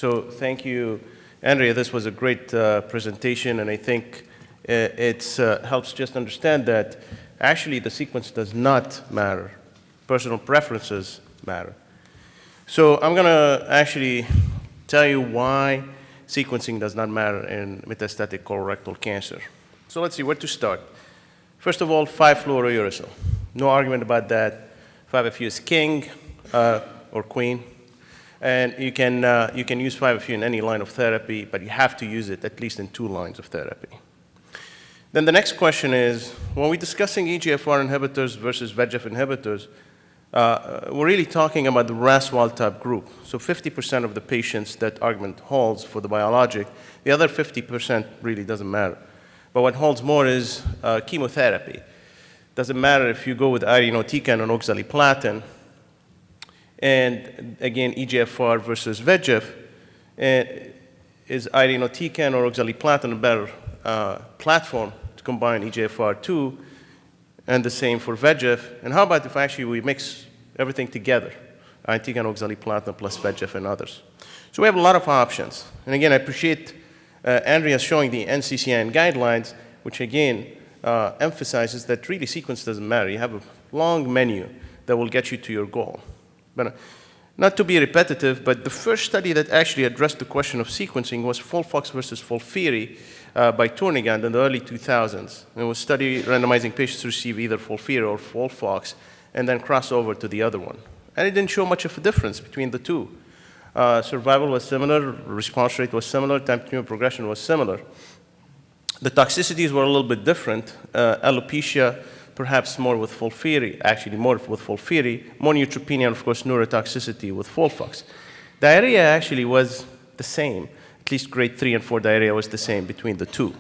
So thank you, Andrea. This was a great presentation, and I think it helps just understand that actually the sequence does not matter. Personal preferences matter. So I'm going to actually tell you why sequencing does not matter in metastatic colorectal cancer. So let's see where to start. First of all, 5-fluorouracil. No argument about that. 5-FU is king or queen. And you can use 5-FU in any line of therapy, but you have to use it at least in 2 lines of therapy. Then the next question is, when we're discussing EGFR inhibitors versus VEGF inhibitors, we're really talking about the RAS wild-type group. So 50% of the patients, that argument holds for the biologic. The other 50% really doesn't matter. But what holds more is chemotherapy. Doesn't matter if you go with irinotecan or oxaliplatin. And again, EGFR versus VEGF, is irinotecan or oxaliplatin a better platform to combine EGFR2, and the same for VEGF. And how about if actually we mix everything together, irinotecan, oxaliplatin plus VEGF and others? So we have a lot of options. And again, I appreciate Andrea showing the NCCN guidelines, which again emphasizes that really sequence doesn't matter. You have a long menu that will get you to your goal. But not to be repetitive, but the first study that actually addressed the question of sequencing was Folfox versus Folfiri by Tournegand in the early 2000s. It was a study randomizing patients to receive either Folfiri or Folfox and then cross over to the other one. And it didn't show much of a difference between the two. Survival was similar, response rate was similar, time to tumor progression was similar. The toxicities were a little bit different. Alopecia, perhaps more with Folfiri, actually more with Folfiri, more neutropenia, and of course neurotoxicity with Folfox. Diarrhea actually was the same. At least grade 3 and 4 diarrhea was the same between the two.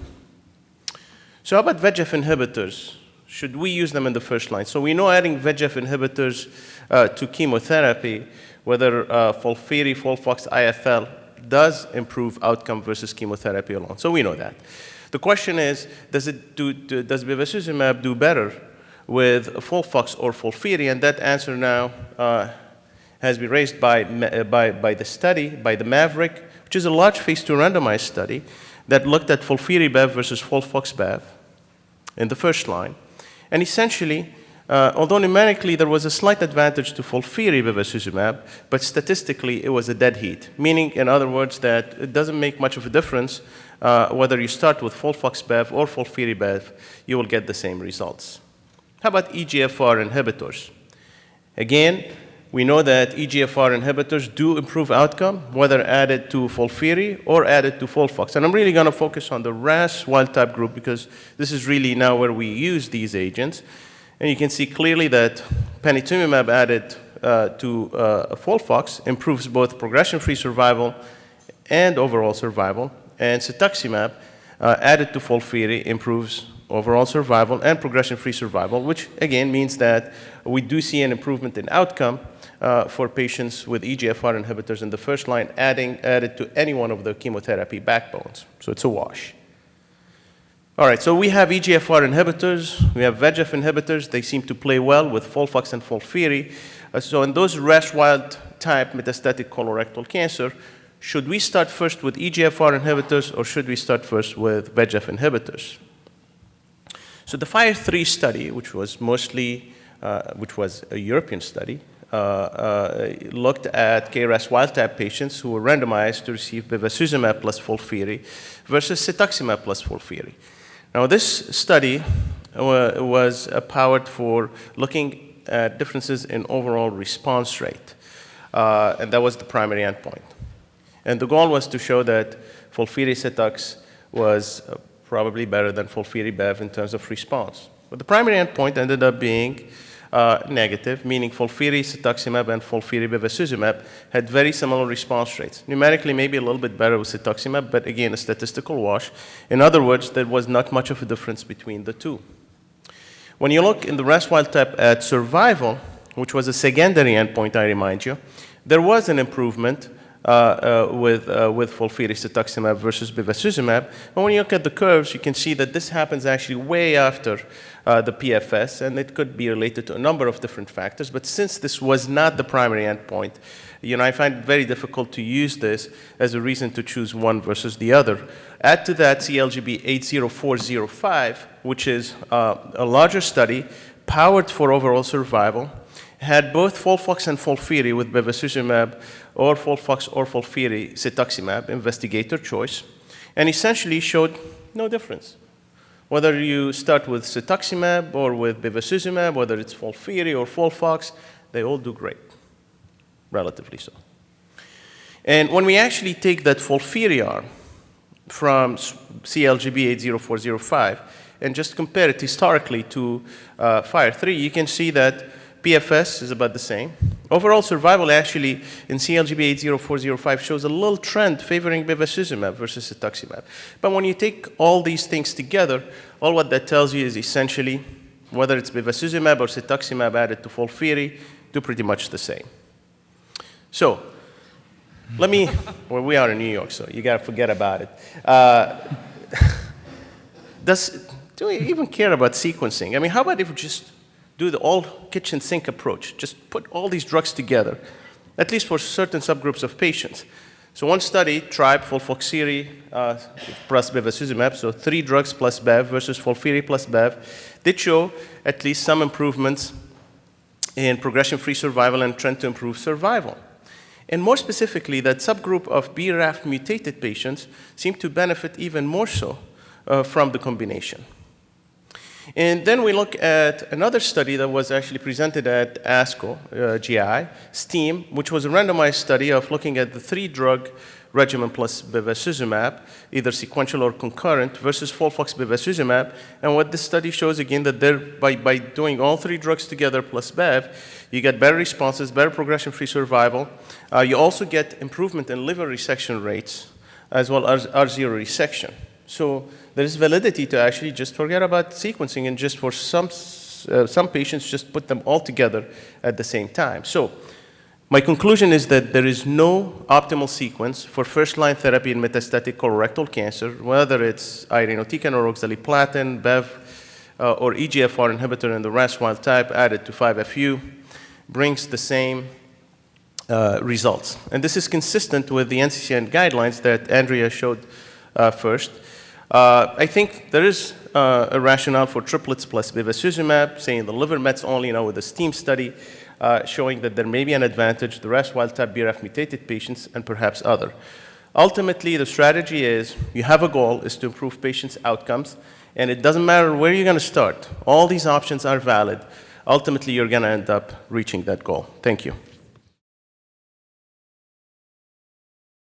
So how about VEGF inhibitors? Should we use them in the first line? So we know adding VEGF inhibitors to chemotherapy, whether Folfiri, Folfox, IFL, does improve outcome versus chemotherapy alone. So we know that. The question is, does bevacizumab do better with Folfox or Folfiri? And that answer now has been raised by the study, by the Maverick, which is a large phase 2 randomized study that looked at Folfiri-Bev versus Folfox-Bev in the first line. And essentially, although numerically there was a slight advantage to Folfiri-bevacizumab, but statistically it was a dead heat, meaning, in other words, that it doesn't make much of a difference whether you start with Folfox-Bev or Folfiri-Bev, you will get the same results. How about EGFR inhibitors? Again, we know that EGFR inhibitors do improve outcome, whether added to Folfiri or added to Folfox. And I'm really going to focus on the RAS wild-type group because this is really now where we use these agents. And you can see clearly that panitumumab added to Folfox improves both progression-free survival and overall survival. And cetuximab added to Folfiri improves overall survival and progression-free survival, which again means that we do see an improvement in outcome for patients with EGFR inhibitors in the first line added to any one of the chemotherapy backbones. So it's a wash. All right, so we have EGFR inhibitors, we have VEGF inhibitors. They seem to play well with Folfox and Folfiri. So in those RAS wild-type metastatic colorectal cancer, should we start first with EGFR inhibitors or should we start first with VEGF inhibitors? So the FIRE3 study, which was a European study, looked at KRAS wild-type patients who were randomized to receive bevacizumab plus Folfiri versus cetuximab plus Folfiri. Now this study was powered for looking at differences in overall response rate, and that was the primary endpoint. And the goal was to show that Folfiri-Cetux was probably better than Folfiri-Bev in terms of response. But the primary endpoint ended up being negative, meaning Folfiri-Cetuximab and Folfiri-bevacizumab had very similar response rates. Numerically, maybe a little bit better with cetuximab, but again, a statistical wash. In other words, there was not much of a difference between the two. When you look in the RAS wild type at survival, which was a secondary endpoint, I remind you, there was an improvement with Folfiri cetuximab versus bevacizumab. And when you look at the curves, you can see that this happens actually way after the PFS, and it could be related to a number of different factors. But since this was not the primary endpoint, I find it very difficult to use this as a reason to choose one versus the other. Add to that CLGB 80405, which is a larger study powered for overall survival, had both Folfox and Folfiri with bevacizumab, or Folfox or Folfiri cetuximab, investigator choice, and essentially showed no difference. Whether you start with cetuximab or with bevacizumab, whether it's Folfiri or Folfox, they all do great, relatively so. And when we actually take that Folfiri arm from CLGB 80405 and just compare it historically to FIRE3, you can see that PFS is about the same. Overall survival actually in CLGB 80405 shows a little trend favoring bevacizumab versus cetuximab. But when you take all these things together, all what that tells you is essentially whether it's bevacizumab or cetuximab added to Folfiri, do pretty much the same. So well, we are in New York, so you got to forget about it. Do we even care about sequencing? I mean, how about if we just do the all kitchen sink approach, just put all these drugs together, at least for certain subgroups of patients. So one study, TRIBE, Folfoxiri plus bevacizumab, so 3 drugs plus bev versus Folfiri plus bev, did show at least some improvements in progression-free survival and trend to improve survival. And more specifically, that subgroup of BRAF mutated patients seemed to benefit even more so from the combination. And then we look at another study that was actually presented at ASCO GI, STEAM, which was a randomized study of looking at the 3-drug regimen plus bevacizumab, either sequential or concurrent, versus Folfox bevacizumab. And what this study shows, again, that by doing all 3 drugs together plus bev, you get better responses, better progression-free survival. You also get improvement in liver resection rates, as well as R0 resection. So there is validity to actually just forget about sequencing and just for some patients, just put them all together at the same time. So my conclusion is that there is no optimal sequence for first-line therapy in metastatic colorectal cancer, whether it's irinotecan or oxaliplatin, bev, or EGFR inhibitor in the RAS wild type added to 5-FU brings the same results. And this is consistent with the NCCN guidelines that Andrea showed first. I think there is a rationale for triplets plus bevacizumab, saying the liver mets only, with the STEAM study showing that there may be an advantage, the RAS wild-type BRAF mutated patients, and perhaps other. Ultimately, the strategy is you have a goal, is to improve patients' outcomes, and it doesn't matter where you're going to start. All these options are valid. Ultimately, you're going to end up reaching that goal. Thank you.